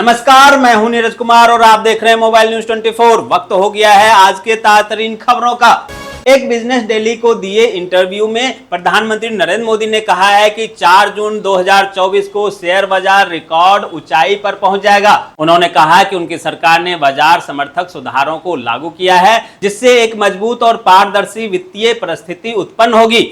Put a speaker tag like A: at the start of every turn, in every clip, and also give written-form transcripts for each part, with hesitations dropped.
A: नमस्कार, मैं हूं नीरज कुमार और आप देख रहे हैं मोबाइल न्यूज 24। वक्त हो गया है आज के ताज़ातरीन खबरों का। एक बिजनेस डेली को दिए इंटरव्यू में प्रधानमंत्री नरेंद्र मोदी ने कहा है कि 4 जून 2024 को शेयर बाजार रिकॉर्ड ऊंचाई पर पहुंच जाएगा। उन्होंने कहा कि उनकी सरकार ने बाजार समर्थक सुधारों को लागू किया है, जिससे एक मजबूत और पारदर्शी वित्तीय परिस्थिति उत्पन्न होगी।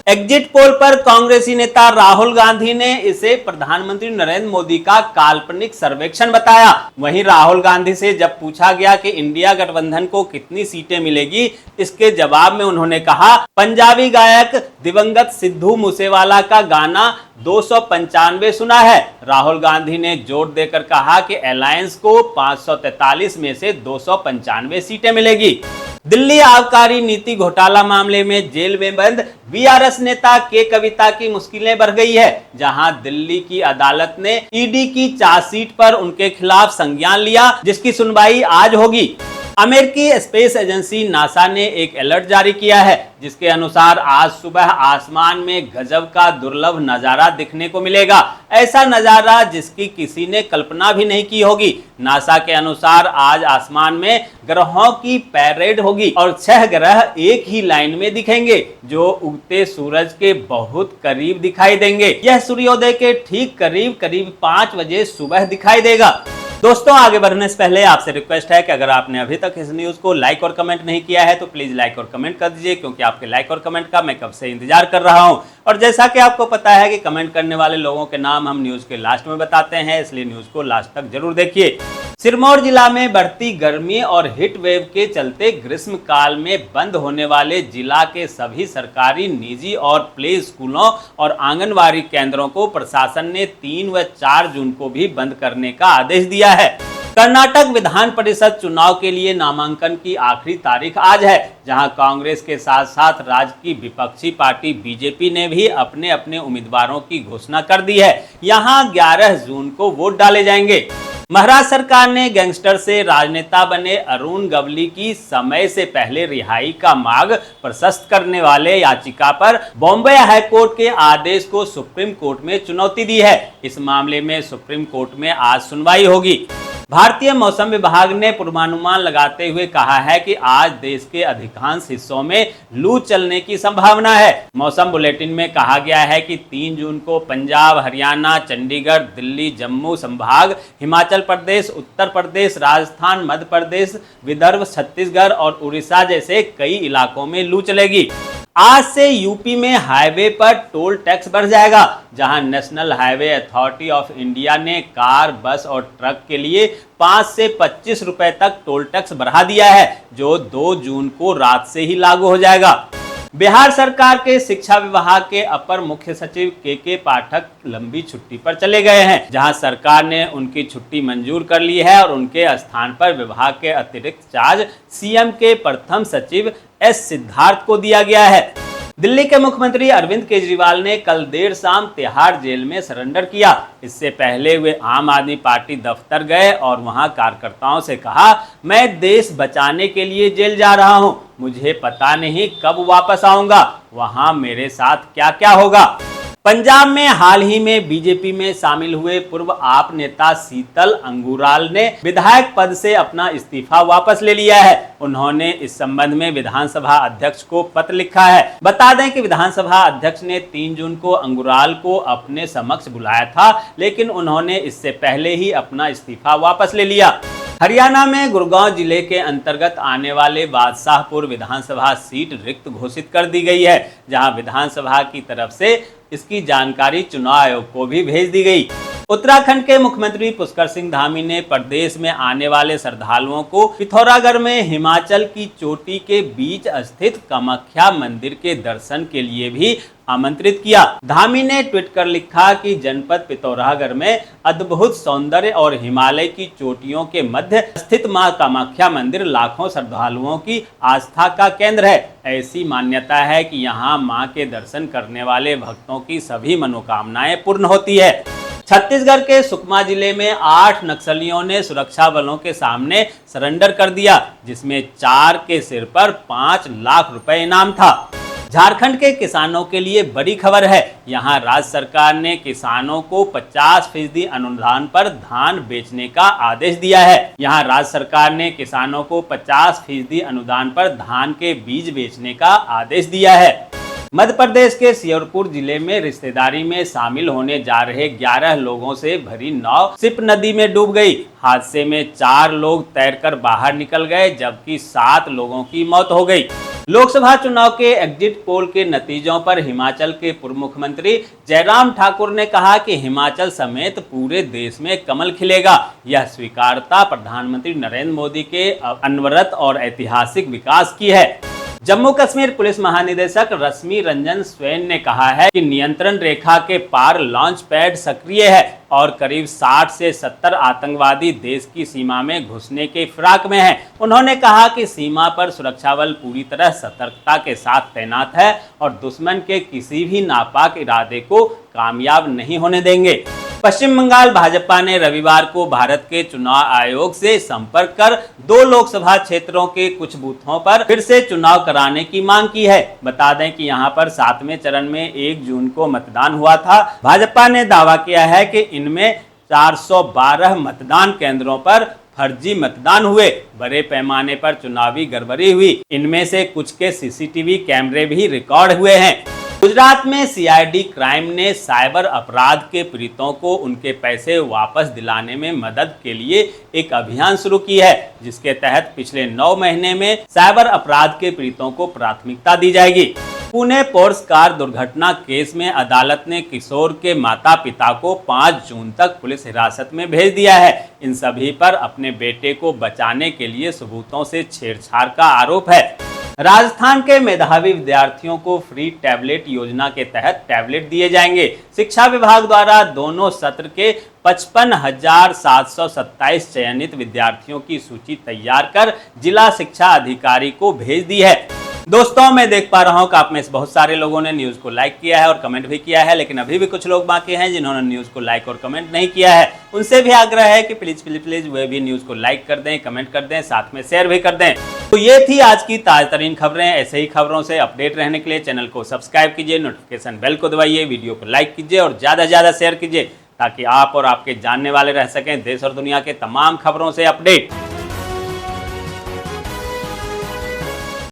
A: एग्जिट पोल पर कांग्रेसी नेता राहुल गांधी ने इसे प्रधानमंत्री नरेंद्र मोदी का काल्पनिक सर्वेक्षण बताया। वहीं राहुल गांधी से जब पूछा गया कि इंडिया गठबंधन को कितनी सीटें मिलेगी, इसके जवाब में उन्होंने कहा, पंजाबी गायक दिवंगत सिद्धू मूसेवाला का गाना 295 सुना है। राहुल गांधी ने जोर देकर कहा कि अलायंस को 543 में से 295 सीटें मिलेगी। दिल्ली आबकारी नीति घोटाला मामले में जेल में बंद बीआरएस नेता के कविता की मुश्किलें बढ़ गई है, जहां दिल्ली की अदालत ने ईडी की चार्जशीट पर उनके खिलाफ संज्ञान लिया, जिसकी सुनवाई आज होगी। अमेरिकी स्पेस एजेंसी नासा ने एक अलर्ट जारी किया है, जिसके अनुसार आज सुबह आसमान में गजब का दुर्लभ नजारा दिखने को मिलेगा। ऐसा नजारा जिसकी किसी ने कल्पना भी नहीं की होगी। नासा के अनुसार आज आसमान में ग्रहों की पैरेड होगी और 6 ग्रह एक ही लाइन में दिखेंगे, जो उगते सूरज के बहुत करीब दिखाई देंगे। यह सूर्योदय के ठीक करीब 5 बजे सुबह दिखाई देगा। दोस्तों, आगे बढ़ने से पहले आपसे रिक्वेस्ट है कि अगर आपने अभी तक इस न्यूज को लाइक और कमेंट नहीं किया है तो प्लीज लाइक और कमेंट कर दीजिए, क्योंकि आपके लाइक और कमेंट का मैं कब से इंतजार कर रहा हूं। और जैसा कि आपको पता है कि कमेंट करने वाले लोगों के नाम हम न्यूज के लास्ट में बताते हैं, इसलिए न्यूज को लास्ट तक जरूर देखिए। सिरमौर जिला में बढ़ती गर्मी और हीट वेव के चलते ग्रीष्म काल में बंद होने वाले जिला के सभी सरकारी, निजी और प्ले स्कूलों और आंगनबाड़ी केंद्रों को प्रशासन ने 3 व 4 जून को भी बंद करने का आदेश दिया है। कर्नाटक विधान परिषद चुनाव के लिए नामांकन की आखिरी तारीख आज है, जहां कांग्रेस के साथ साथ राज्य की विपक्षी पार्टी बीजेपी ने भी अपने अपने उम्मीदवारों की घोषणा कर दी है। यहां 11 जून को वोट डाले जाएंगे। महाराष्ट्र सरकार ने गैंगस्टर से राजनेता बने अरुण गवली की समय से पहले रिहाई का मार्ग प्रशस्त करने वाले याचिका पर बॉम्बे हाईकोर्ट के आदेश को सुप्रीम कोर्ट में चुनौती दी है। इस मामले में सुप्रीम कोर्ट में आज सुनवाई होगी। भारतीय मौसम विभाग ने पूर्वानुमान लगाते हुए कहा है कि आज देश के अधिकांश हिस्सों में लू चलने की संभावना है। मौसम बुलेटिन में कहा गया है कि 3 जून को पंजाब, हरियाणा, चंडीगढ़, दिल्ली, जम्मू संभाग, हिमाचल प्रदेश, उत्तर प्रदेश, राजस्थान, मध्य प्रदेश, विदर्भ, छत्तीसगढ़ और उड़ीसा जैसे कई इलाकों में लू चलेगी। आज से यूपी में हाईवे पर टोल टैक्स बढ़ जाएगा, जहां national highway authority of India ने कार, बस और ट्रक के लिए 5 से 25 रुपए तक टोल टैक्स बढ़ा दिया है, जो 2 जून को रात से ही लागू हो जाएगा। बिहार सरकार के शिक्षा विभाग के अपर मुख्य सचिव के पाठक लंबी छुट्टी पर चले गए हैं, जहां सरकार ने उनकी छुट्टी मंजूर कर ली है और उनके स्थान पर विभाग के अतिरिक्त चार्ज सीएम के प्रथम सचिव एस सिद्धार्थ को दिया गया है। दिल्ली के मुख्यमंत्री अरविंद केजरीवाल ने कल देर शाम तिहाड़ जेल में सरेंडर किया। इससे पहले वे आम आदमी पार्टी दफ्तर गए और वहां कार्यकर्ताओं से कहा, मैं देश बचाने के लिए जेल जा रहा हूं, मुझे पता नहीं कब वापस आऊंगा, वहां मेरे साथ क्या क्या होगा। पंजाब में हाल ही में बीजेपी में शामिल हुए पूर्व आप नेता शीतल अंगुराल ने विधायक पद से अपना इस्तीफा वापस ले लिया है। उन्होंने इस संबंध में विधानसभा अध्यक्ष को पत्र लिखा है। बता दें कि विधानसभा अध्यक्ष ने 3 जून को अंगुराल को अपने समक्ष बुलाया था, लेकिन उन्होंने इससे पहले ही अपना इस्तीफा वापस ले लिया। हरियाणा में गुड़गांव जिले के अंतर्गत आने वाले बादशाहपुर विधानसभा सीट रिक्त घोषित कर दी गई है, जहां विधानसभा की तरफ से इसकी जानकारी चुनाव आयोग को भी भेज दी गई। उत्तराखंड के मुख्यमंत्री पुष्कर सिंह धामी ने प्रदेश में आने वाले श्रद्धालुओं को पिथौरागढ़ में हिमाचल की चोटी के बीच स्थित कामाख्या मंदिर के दर्शन के लिए भी आमंत्रित किया। धामी ने ट्वीट कर लिखा कि जनपद पिथौरागढ़ में अद्भुत सौंदर्य और हिमालय की चोटियों के मध्य स्थित मां कामाख्या मंदिर लाखों श्रद्धालुओं की आस्था का केंद्र है। ऐसी मान्यता है कि यहाँ मां के दर्शन करने वाले भक्तों की सभी मनोकामनाएं पूर्ण होती है। छत्तीसगढ़ के सुकमा जिले में 8 नक्सलियों ने सुरक्षा बलों के सामने सरेंडर कर दिया, जिसमें 4 के सिर पर 5 लाख रुपए इनाम था। झारखंड के किसानों के लिए बड़ी खबर है। यहां राज्य सरकार ने किसानों को 50% अनुदान पर धान बेचने का आदेश दिया है। यहां राज्य सरकार ने किसानों को 50% अनुदान पर धान के बीज बेचने का आदेश दिया है। मध्य प्रदेश के श्योपुर जिले में रिश्तेदारी में शामिल होने जा रहे 11 लोगों से भरी नाव सिप नदी में डूब गई। हादसे में 4 लोग तैरकर बाहर निकल गए, जबकि 7 लोगों की मौत हो गई। लोकसभा चुनाव के एग्जिट पोल के नतीजों पर हिमाचल के पूर्व मुख्यमंत्री जयराम ठाकुर ने कहा कि हिमाचल समेत पूरे देश में कमल खिलेगा। यह स्वीकारता प्रधानमंत्री नरेंद्र मोदी के अनवरत और ऐतिहासिक विकास की है। जम्मू कश्मीर पुलिस महानिदेशक रश्मि रंजन स्वैन ने कहा है कि नियंत्रण रेखा के पार लॉन्च पैड सक्रिय है और करीब 60 से 70 आतंकवादी देश की सीमा में घुसने के फिराक में हैं। उन्होंने कहा कि सीमा पर सुरक्षा बल पूरी तरह सतर्कता के साथ तैनात है और दुश्मन के किसी भी नापाक इरादे को कामयाब नहीं होने देंगे। पश्चिम बंगाल भाजपा ने रविवार को भारत के चुनाव आयोग से संपर्क कर 2 लोकसभा क्षेत्रों के कुछ बूथों पर फिर से चुनाव कराने की मांग की है। बता दें कि यहां पर 7वें चरण में 1 जून को मतदान हुआ था। भाजपा ने दावा किया है कि इनमें 412 मतदान केंद्रों पर फर्जी मतदान हुए। बड़े पैमाने पर चुनावी गड़बड़ी हुई। इनमें से कुछ के सीसीटीवी कैमरे भी रिकॉर्ड हुए हैं। गुजरात में सीआईडी क्राइम ने साइबर अपराध के पीड़ितों को उनके पैसे वापस दिलाने में मदद के लिए एक अभियान शुरू की है, जिसके तहत पिछले 9 महीने में साइबर अपराध के पीड़ितों को प्राथमिकता दी जाएगी। पुणे पोर्श कार दुर्घटना केस में अदालत ने किशोर के माता पिता को 5 जून तक पुलिस हिरासत में भेज दिया है। इन सभी पर अपने बेटे को बचाने के लिए सबूतों से छेड़छाड़ का आरोप है। राजस्थान के मेधावी विद्यार्थियों को फ्री टैबलेट योजना के तहत टैबलेट दिए जाएंगे। शिक्षा विभाग द्वारा दोनों सत्र के 55,727 चयनित विद्यार्थियों की सूची तैयार कर जिला शिक्षा अधिकारी को भेज दी है। दोस्तों, मैं देख पा रहा हूं कि आप में से बहुत सारे लोगों ने न्यूज़ को लाइक किया है और कमेंट भी किया है, लेकिन अभी भी कुछ लोग बाकी हैं जिन्होंने न्यूज़ को लाइक और कमेंट नहीं किया है। उनसे भी आग्रह है कि प्लीज वे भी न्यूज़ को लाइक कर दें, कमेंट कर दें, साथ में शेयर भी कर दें। तो ये थी आज की ताज़ा तरीन खबरें। ऐसे ही खबरों से अपडेट रहने के लिए चैनल को सब्सक्राइब कीजिए, नोटिफिकेशन बेल को दबाइए, वीडियो को लाइक कीजिए और ज़्यादा से ज़्यादा शेयर कीजिए, ताकि आप और आपके जानने वाले रह सकें देश और दुनिया के तमाम खबरों से अपडेट।